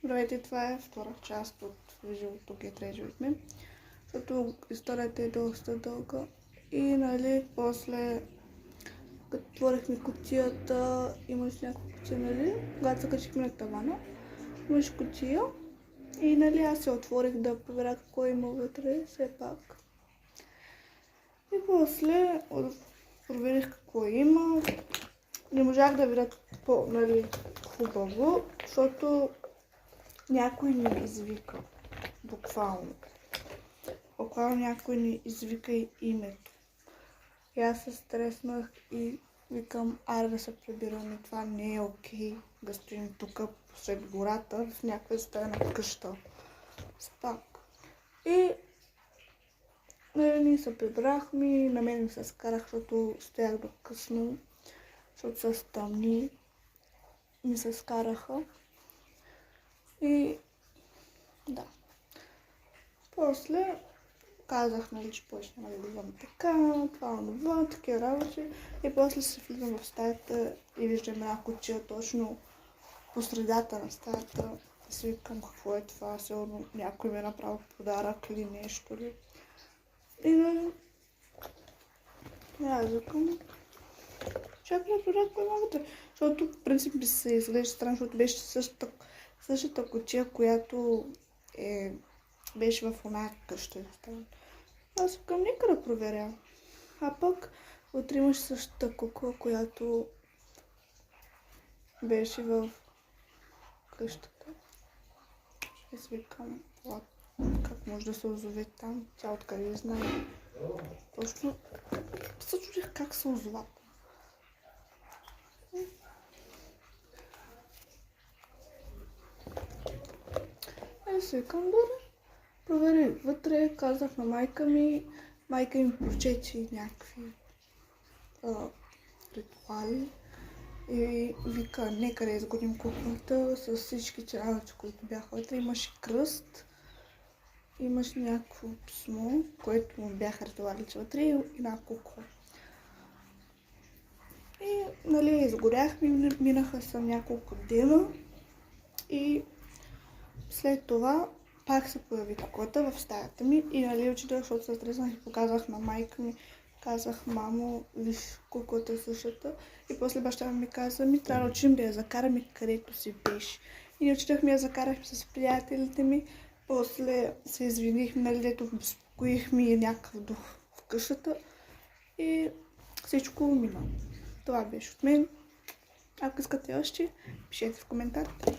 Здравейте, това е втора част от Visual to Get Ready with Me, защото историята е доста дълга и нали, после като отворихме кутията, имаше някаква кутия, нали, когато се качихме на тавана, имаше кутия и нали аз се отворих да проверя какво има вътре, все пак. И после проверих какво има. Не можах да видя нали, хубаво, защото някой ни извика. Буквално. Буквално някой ни извика и името. И аз се стреснах и викам, аре да се прибираме, това не е окей да стоим тук посред гората в някаква стая къща. Спак. И нали, ние се прибрахме, на мен ми се скарах, защото стоях до късно, защото са стъмни. Ми се скараха. И да. После казах, нали, че повече няма да идвам така, това, такива работи. И после се влизам в стаята и виждам една кутия точно по средата на стаята. И си викам, какво е това, сигурно някой ми е направил подарък или нещо ли. И нали, аз викам, чакай да проверя какво има вътре. Защото в принцип би се изглежда странно, защото беше същата кутия, която беше в оная къща. Аз към нека да проверя. А пък утре имаш същата кукла, която беше в къщата. Ще си викам, как може да се озове там, тя откъде знае. Точно се чудих как се озова. И си викам, добре. Проверих вътре, казах на майка ми прочети някакви ритуали и вика, нека да изгодим кухнята с всички работи, които бяха вътре. Имаше кръст, имаше някакво писмо, което му бяха ритуалите вътре и една кукла. И нали, изгоряхме, минаха са няколко дена и след това пак се появи куклата в стаята ми и нали учителя, защото се стреснах и показах на майка ми. Казах, мамо, виж куклата е същата. И после баща ми каза, трябва да учим да я закараме където си беше. И ние учителяхме я закарахме с приятелите ми. После се извинихме, нали, дето успокоихме някакъв дух в къщата. И всичко мина. Това беше от мен. Ако искате още, пишете в коментарите.